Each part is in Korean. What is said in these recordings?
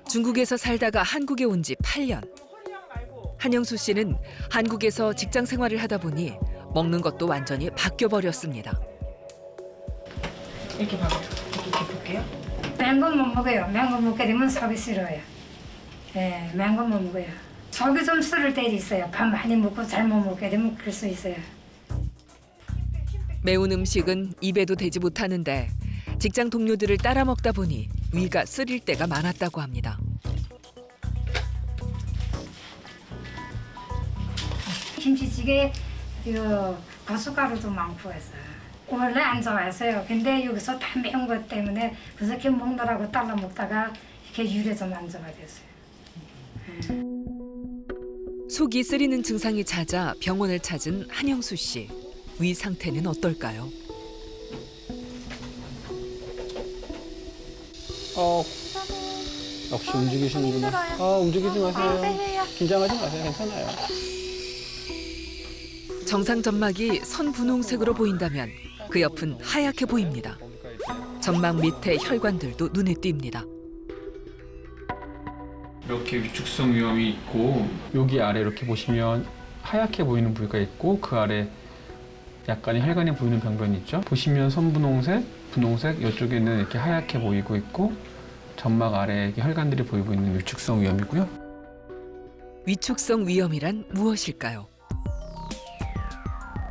중국에서 살다가 한국에 온 지 8년. 한영수 씨는 한국에서 직장 생활을 하다 보니 먹는 것도 완전히 바뀌어버렸습니다. 이렇게 봐봐요. 이렇게 볼게요. 매운 건 못 먹어요. 매운 거 먹게 되면 속이 싫어요. 예, 매운 건 못 먹어요. 속이 좀 쓰릴 때도 있어요. 밥 많이 먹고 잘못 먹게 되면 그럴 수 있어요. 매운 음식은 입에도 대지 못하는데 직장 동료들을 따라 먹다 보니 위가 쓰릴 때가 많았다고 합니다. 김치찌개 이거 고춧가루도 많고 해서 원래 안 좋아했어요. 근데 여기서 다 매운 것 때문에 그렇게 먹느라고 따라 먹다가 이렇게 유래 좀 안 좋아됐어요 속이 쓰리는 증상이 찾아 병원을 찾은 한영수 씨. 위 상태는 어떨까요? 역시 움직이시는구나. 움직이지 마세요. 긴장하지 마세요. 괜찮아요. 정상 점막이 선분홍색으로 보인다면 그 옆은 하얗게 보입니다. 점막 밑에 혈관들도 눈에 띕니다. 이렇게 위축성 위염이 있고 여기 아래 이렇게 보시면 하얗게 보이는 부위가 있고 그 아래 약간의 혈관이 보이는 병변이 있죠. 보시면 선분홍색, 분홍색 이쪽에는 이렇게 하얗게 보이고 있고 점막 아래에 혈관들이 보이고 있는 위축성 위염이고요. 위축성 위염이란 무엇일까요?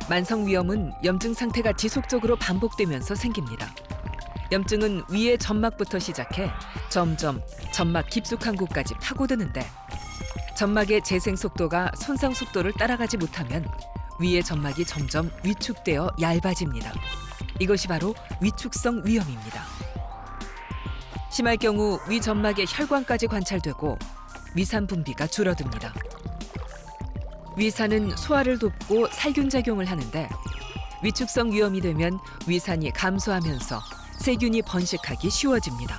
만성 위염은 염증 상태가 지속적으로 반복되면서 생깁니다. 염증은 위의 점막부터 시작해 점점 점막 깊숙한 곳까지 파고드는데 점막의 재생 속도가 손상 속도를 따라가지 못하면 위의 점막이 점점 위축되어 얇아집니다. 이것이 바로 위축성 위염입니다. 심할 경우 위 점막의 혈관까지 관찰되고 위산 분비가 줄어듭니다. 위산은 소화를 돕고 살균 작용을 하는데 위축성 위염이 되면 위산이 감소하면서 세균이 번식하기 쉬워집니다.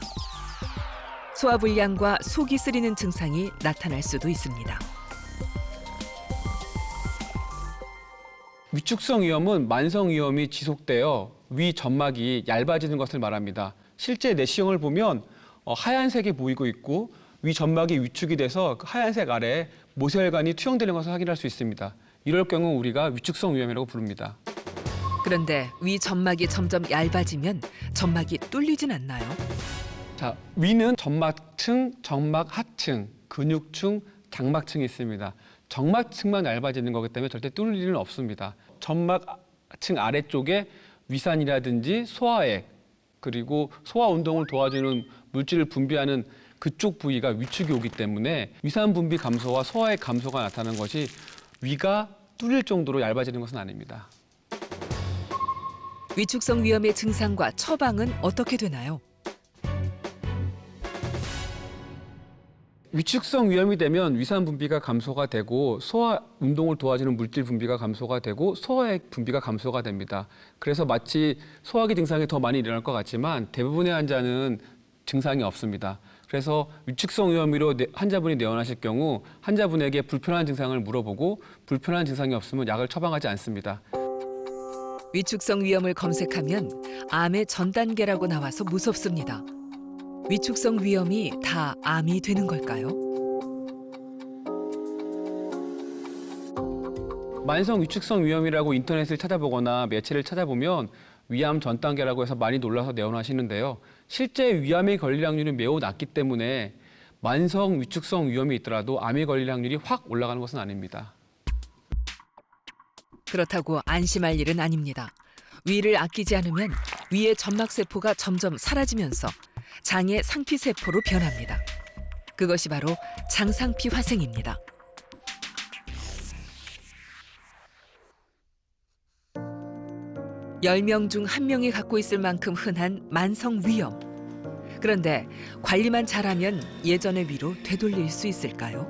소화불량과 속이 쓰리는 증상이 나타날 수도 있습니다. 위축성 위염은 만성 위염이 지속되어 위 점막이 얇아지는 것을 말합니다. 실제 내시경을 보면 하얀색이 보이고 있고 위 점막이 위축이 돼서 그 하얀색 아래에 모세혈관이 투영되는 것을 확인할 수 있습니다. 이럴 경우 우리가 위축성 위염이라고 부릅니다. 그런데 위 점막이 점점 얇아지면 점막이 뚫리진 않나요? 자, 위는 점막층, 점막 하층, 근육층, 장막층이 있습니다. 정막층만 얇아지는 거기 때문에 절대 뚫릴 일은 없습니다. 점막층 아래쪽에 위산이라든지 소화액, 그리고 소화 운동을 도와주는 물질을 분비하는 그쪽 부위가 위축이 오기 때문에 위산 분비 감소와 소화액 감소가 나타나는 것이 위가 뚫릴 정도로 얇아지는 것은 아닙니다. 위축성 위염의 증상과 처방은 어떻게 되나요? 위축성 위염이 되면 위산 분비가 감소가 되고 소화 운동을 도와주는 물질 분비가 감소가 되고 소화액 분비가 감소가 됩니다. 그래서 마치 소화기 증상이 더 많이 일어날 것 같지만 대부분의 환자는 증상이 없습니다. 그래서 위축성 위염으로 환자분이 내원하실 경우 환자분에게 불편한 증상을 물어보고 불편한 증상이 없으면 약을 처방하지 않습니다. 위축성 위염을 검색하면 암의 전 단계라고 나와서 무섭습니다. 위축성 위염이 다 암이 되는 걸까요? 만성 위축성 위염이라고 인터넷을 찾아보거나 매체를 찾아보면 위암 전 단계라고 해서 많이 놀라서 내원하시는데요. 실제 위암에 걸릴 확률이 매우 낮기 때문에 만성 위축성 위염이 있더라도 암에 걸릴 확률이 확 올라가는 것은 아닙니다. 그렇다고 안심할 일은 아닙니다. 위를 아끼지 않으면 위의 점막세포가 점점 사라지면서 장의 상피세포로 변합니다. 그것이 바로 장상피 화생입니다. 열 명 중 한 명이 갖고 있을 만큼 흔한 만성 위염. 그런데 관리만 잘하면 예전의 위로 되돌릴 수 있을까요?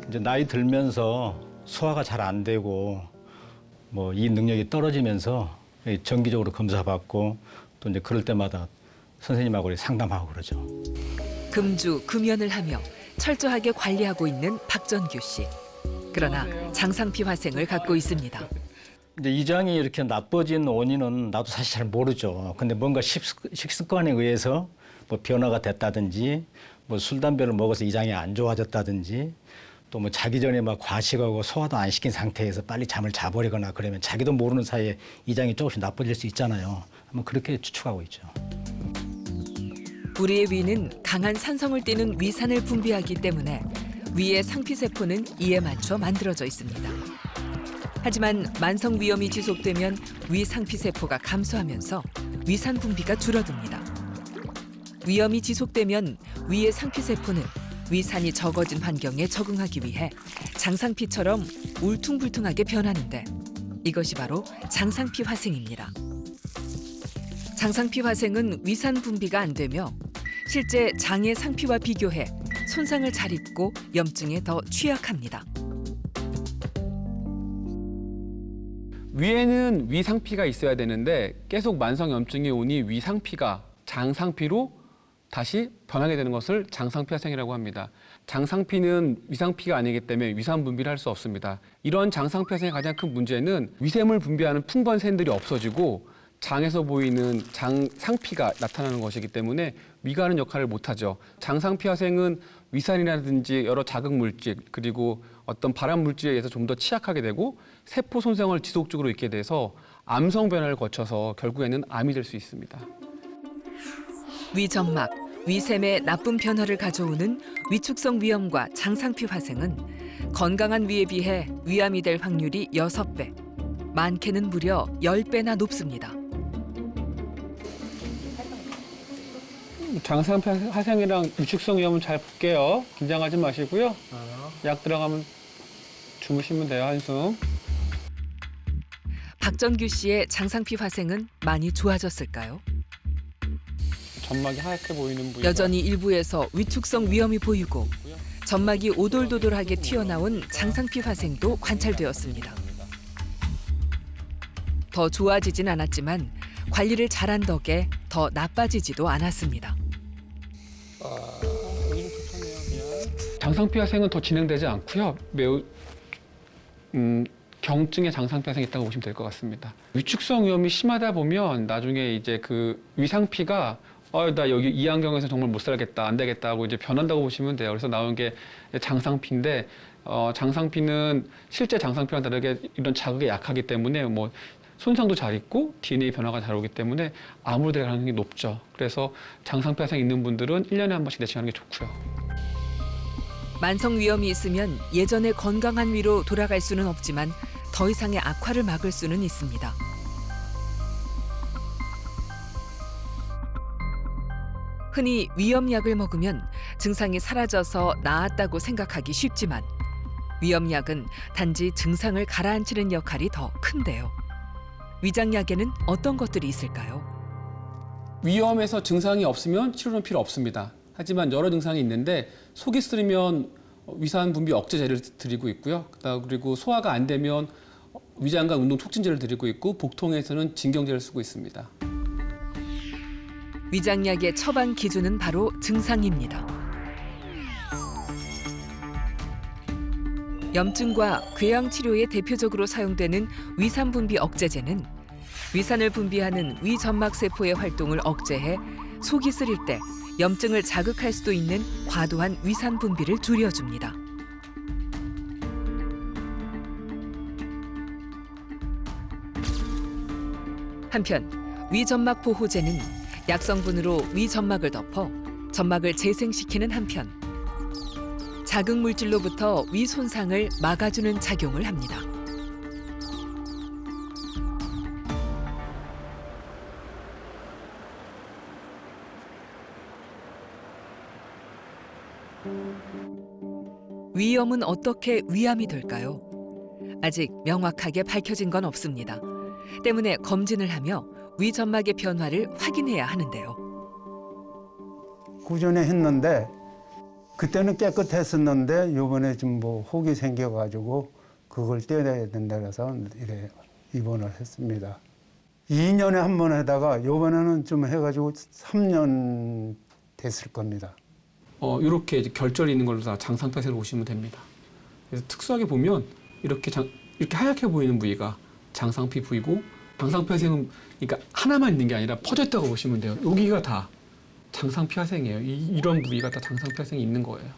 이제 나이 들면서 소화가 잘 안 되고 뭐 이 능력이 떨어지면서 정기적으로 검사받고 또 이제 그럴 때마다 선생님하고 상담하고 그러죠. 금주 금연을 하며 철저하게 관리하고 있는 박전규 씨. 그러나 장상피 화생을 갖고 있습니다. 이제 이 장이 이렇게 나빠진 원인은 나도 사실 잘 모르죠. 근데 뭔가 식습관에 의해서 뭐 변화가 됐다든지 뭐 술 담배를 먹어서 이장이 안 좋아졌다든지 또 뭐 자기 전에 막 과식하고 소화도 안 시킨 상태에서 빨리 잠을 자버리거나 그러면 자기도 모르는 사이에 이장이 조금씩 나빠질 수 있잖아요. 한번 그렇게 추측하고 있죠. 우리의 위는 강한 산성을 띠는 위산을 분비하기 때문에 위의 상피세포는 이에 맞춰 만들어져 있습니다. 하지만 만성 위염이 지속되면 위 상피세포가 감소하면서 위산 분비가 줄어듭니다. 위염이 지속되면 위의 상피세포는 위산이 적어진 환경에 적응하기 위해 장상피처럼 울퉁불퉁하게 변하는데 이것이 바로 장상피 화생입니다. 장상피 화생은 위산 분비가 안 되며 실제 장의 상피와 비교해 손상을 잘 입고 염증에 더 취약합니다. 위에는 위상피가 있어야 되는데 계속 만성 염증이 오니 위상피가 장상피로 다시 변하게 되는 것을 장상피 화생이라고 합니다. 장상피는 위상피가 아니기 때문에 위산 분비를 할 수 없습니다. 이런 장상피 화생의 가장 큰 문제는 위샘을 분비하는 풍번샘들이 없어지고 장에서 보이는 장상피가 나타나는 것이기 때문에 위가 하는 역할을 못하죠. 장상피 화생은 위산이라든지 여러 자극 물질 그리고 어떤 발암 물질에 의해서 좀 더 취약하게 되고 세포 손상을 지속적으로 입게 돼서 암성 변화를 거쳐서 결국에는 암이 될 수 있습니다. 위점막, 위샘의 나쁜 변화를 가져오는 위축성 위염과 장상피 화생은 건강한 위에 비해 위암이 될 확률이 6배, 많게는 무려 10배나 높습니다. 장상피 화생이랑 위축성 위염은 잘 볼게요. 긴장하지 마시고요. 약 들어가면 주무시면 돼요, 한숨. 박전규 씨의 장상피 화생은 많이 좋아졌을까요? 점막이 하얗게 보이는 부위가 여전히 일부에서 위축성 위염이 보이고 점막이 오돌도돌하게 튀어나온 장상피 화생도 관찰되었습니다. 더 좋아지진 않았지만 관리를 잘한 덕에 더 나빠지지도 않았습니다. 장상피 화생은 더 진행되지 않고요. 매우 경증의 장상피 화생이 있다고 보시면 될 것 같습니다. 위축성 위염이 심하다 보면 나중에 이제 그 위상피가 나 여기 이 안경에서 정말 못 살겠다, 안 되겠다 하고 이제 변한다고 보시면 돼요. 그래서 나온 게 장상피인데 장상피는 실제 장상피랑 다르게 이런 자극에 약하기 때문에 뭐 손상도 잘 있고 DNA 변화가 잘 오기 때문에 암으로 될 가능성이 높죠. 그래서 장상피 화생 있는 분들은 1년에 한 번씩 내시하는 게 좋고요. 만성 위염이 있으면 예전의 건강한 위로 돌아갈 수는 없지만 더 이상의 악화를 막을 수는 있습니다. 흔히 위염약을 먹으면 증상이 사라져서 나았다고 생각하기 쉽지만 위염약은 단지 증상을 가라앉히는 역할이 더 큰데요. 위장약에는 어떤 것들이 있을까요? 위염에서 증상이 없으면 치료는 필요 없습니다. 하지만 여러 증상이 있는데 속이 쓰리면 위산 분비 억제제를 드리고 있고요. 그리고 소화가 안 되면 위장관 운동 촉진제를 드리고 있고 복통에서는 진경제를 쓰고 있습니다. 위장약의 처방 기준은 바로 증상입니다. 염증과 궤양 치료에 대표적으로 사용되는 위산 분비 억제제는 위산을 분비하는 위점막 세포의 활동을 억제해 속이 쓰릴 때 염증을 자극할 수도 있는 과도한 위산 분비를 줄여줍니다. 한편 위점막 보호제는 약성분으로 위점막을 덮어 점막을 재생시키는 한편 자극 물질로부터 위 손상을 막아주는 작용을 합니다. 위염은 어떻게 위암이 될까요? 아직 명확하게 밝혀진 건 없습니다. 때문에 검진을 하며 위점막의 변화를 확인해야 하는데요. 구전에 했는데 그때는 깨끗했었는데 이번에 좀 뭐 혹이 생겨가지고 그걸 떼어야 된다 해서 이래 입원을 했습니다. 2년에 한 번 하다가 이번에는 좀 해가지고 3년 됐을 겁니다. 이렇게 이제 결절이 있는 걸로 다 장상피 화생을 보시면 됩니다. 그래서 특수하게 보면 이렇게 하얗게 보이는 부위가 장상피 부위고 장상피 화생은 그러니까 하나만 있는 게 아니라 퍼져 있다고 보시면 돼요. 여기가 다 장상피화생이에요. 이런 부위가 다 장상피화생이 있는 거예요.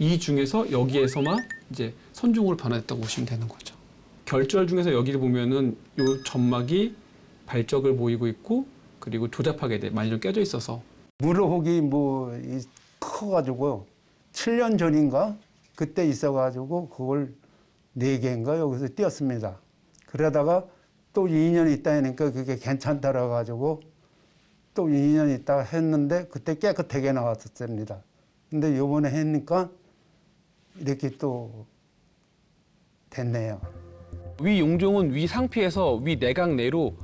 이 중에서 여기에서만 이제 선종으로 변화됐다고 보시면 되는 거죠. 결절 중에서 여기를 보면은 요 점막이 발적을 보이고 있고 그리고 조잡하게 많이 좀 깨져 있어서 물호흡이 커가지고 7년 전인가 그때 있어가지고 그걸 4개인가 여기서 띄었습니다. 그러다가 또 2년 있다 하니까 그게 괜찮다라 가지고 또 2년 있다가 했는데 그때 깨끗하게 나왔었습니다. 근데 요번에 하니까 이렇게 또 됐네요. 위 용종은 위 상피에서 위 내각 내로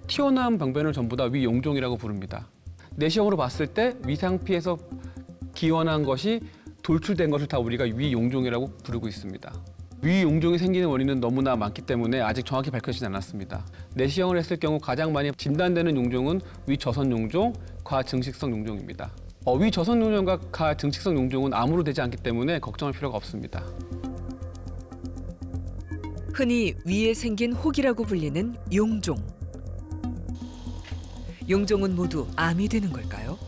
튀어나온 병변을 전부 다 위 용종이라고 부릅니다. 내시경으로 봤을 때 위 상피에서 기원한 것이 돌출된 것을 다 우리가 위 용종이라고 부르고 있습니다. 위 용종이 생기는 원인은 너무나 많기 때문에 아직 정확히 밝혀지지 않았습니다. 내시경을 했을 경우 가장 많이 진단되는 용종은 위저선 용종, 과증식성 용종입니다. 위저선 용종과 과증식성 용종은 암으로 되지 않기 때문에 걱정할 필요가 없습니다. 흔히 위에 생긴 혹이라고 불리는 용종. 용종은 모두 암이 되는 걸까요?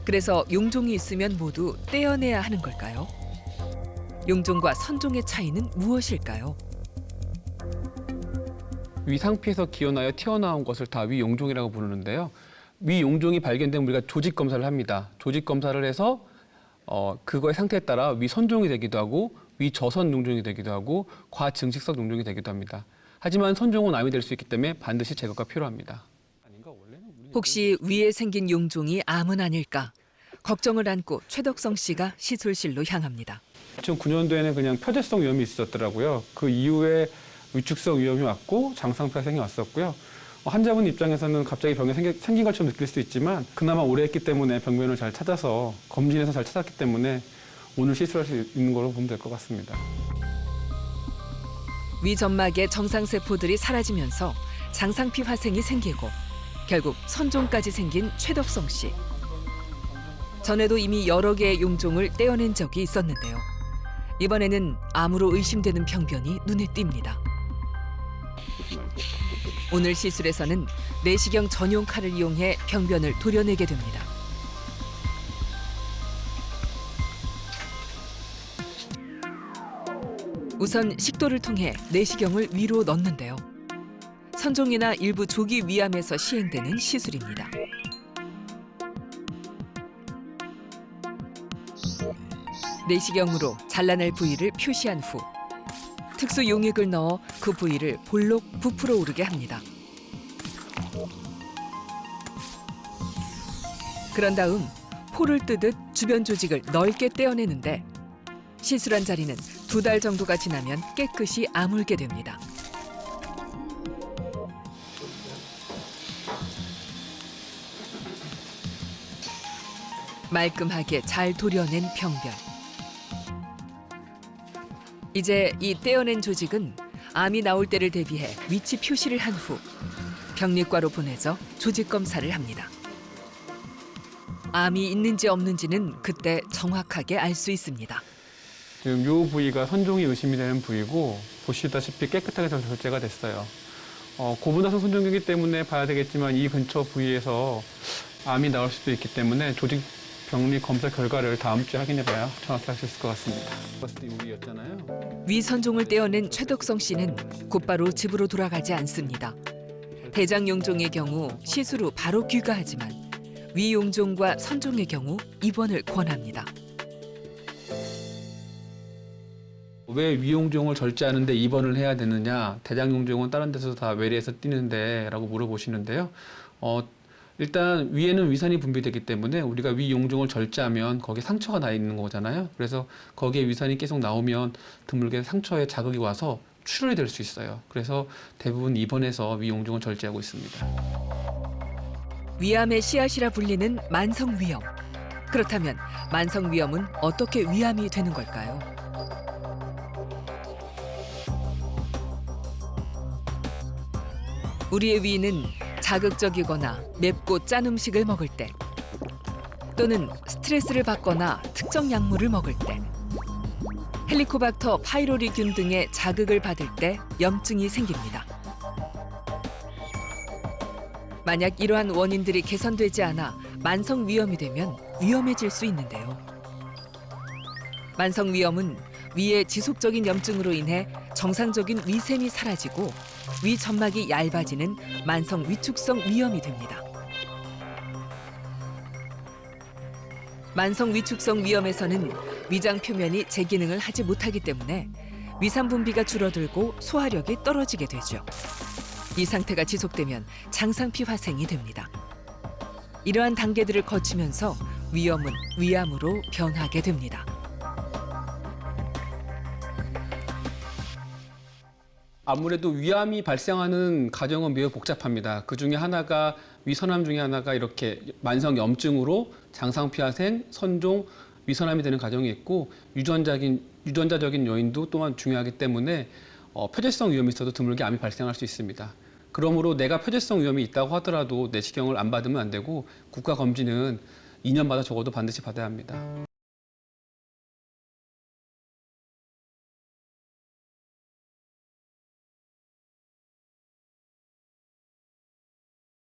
그래서 용종이 있으면 모두 떼어내야 하는 걸까요? 용종과 선종의 차이는 무엇일까요? 위 상피에서 기원하여 튀어나온 것을 다 위 용종이라고 부르는데요. 위 용종이 발견되면 우리가 조직 검사를 합니다. 조직 검사를 해서 그거의 상태에 따라 위 선종이 되기도 하고 위 저선 용종이 되기도 하고 과증식성 용종이 되기도 합니다. 하지만 선종은 암이 될 수 있기 때문에 반드시 제거가 필요합니다. 혹시 위에 생긴 용종이 암은 아닐까? 걱정을 안고 최덕성 씨가 시술실로 향합니다. 2009년도에는 그냥 표재성 위염이 있었더라고요. 그 이후에 위축성 위염이 왔고 장상피화생이 왔었고요. 환자분 입장에서는 갑자기 병이 생긴 것처럼 느낄 수 있지만 그나마 오래 했기 때문에 병변을 잘 찾아서 검진해서 잘 찾았기 때문에 오늘 시술할 수 있는 걸로 보면 될 것 같습니다. 위 점막의 정상세포들이 사라지면서 장상피 화생이 생기고 결국 선종까지 생긴 최덕성 씨. 전에도 이미 여러 개의 용종을 떼어낸 적이 있었는데요. 이번에는 암으로 의심되는 병변이 눈에 띕니다. 오늘 시술에서는 내시경 전용 칼을 이용해 병변을 도려내게 됩니다. 우선 식도를 통해 내시경을 위로 넣는데요. 선종이나 일부 조기 위암에서 시행되는 시술입니다. 내시경으로 잘라낼 부위를 표시한 후 특수 용액을 넣어 그 부위를 볼록 부풀어 오르게 합니다. 그런 다음 포를 뜨듯 주변 조직을 넓게 떼어내는데 시술한 자리는 2달 정도가 지나면 깨끗이 아물게 됩니다. 말끔하게 잘 도려낸 병변. 이제 이 떼어낸 조직은 암이 나올 때를 대비해 위치 표시를 한 후 병리과로 보내져 조직 검사를 합니다. 암이 있는지 없는지는 그때 정확하게 알 수 있습니다. 지금 이 부위가 선종이 의심이 되는 부위고 보시다시피 깨끗하게 절제가 됐어요. 고분화성 선종이기 때문에 봐야 되겠지만 이 근처 부위에서 암이 나올 수도 있기 때문에 조직 병리 검사 결과를 다음 주에 확인해봐야 정확히 알 수 있을 것 같습니다. 우리였잖아요. 위 선종을 떼어낸 최덕성 씨는 곧바로 집으로 돌아가지 않습니다. 대장 용종의 경우 시술 후 바로 귀가하지만 위 용종과 선종의 경우 입원을 권합니다. 왜 위용종을 절제하는데 입원을 해야 되느냐? 대장용종은 다른 데서 다 외래에서 뛰는데 라고 물어보시는데요. 일단 위에는 위산이 분비되기 때문에 우리가 위용종을 절제하면 거기에 상처가 나 있는 거잖아요. 그래서 거기에 위산이 계속 나오면 드물게 상처에 자극이 와서 출혈이 될 수 있어요. 그래서 대부분 입원해서 위용종을 절제하고 있습니다. 위암의 씨앗이라 불리는 만성위염. 그렇다면 만성위염은 어떻게 위암이 되는 걸까요? 우리의 위는 자극적이거나 맵고 짠 음식을 먹을 때 또는 스트레스를 받거나 특정 약물을 먹을 때 헬리코박터 파이로리균 등의 자극을 받을 때 염증이 생깁니다. 만약 이러한 원인들이 개선되지 않아 만성 위염이 되면 위험해질 수 있는데요. 만성 위염은 위의 지속적인 염증으로 인해 정상적인 위샘이 사라지고 위 점막이 얇아지는 만성 위축성 위염이 됩니다. 만성 위축성 위염에서는 위장 표면이 제 기능을 하지 못하기 때문에 위산 분비가 줄어들고 소화력이 떨어지게 되죠. 이 상태가 지속되면 장상피 화생이 됩니다. 이러한 단계들을 거치면서 위염은 위암으로 변하게 됩니다. 아무래도 위암이 발생하는 과정은 매우 복잡합니다. 그 중에 하나가 위선암 중에 하나가 이렇게 만성 염증으로 장상피화생, 선종, 위선암이 되는 과정이 있고 유전자적인 요인도 또한 중요하기 때문에 표재성 위험이 있어도 드물게 암이 발생할 수 있습니다. 그러므로 내가 표재성 위험이 있다고 하더라도 내시경을 안 받으면 안 되고 국가 검진은 2년마다 적어도 반드시 받아야 합니다.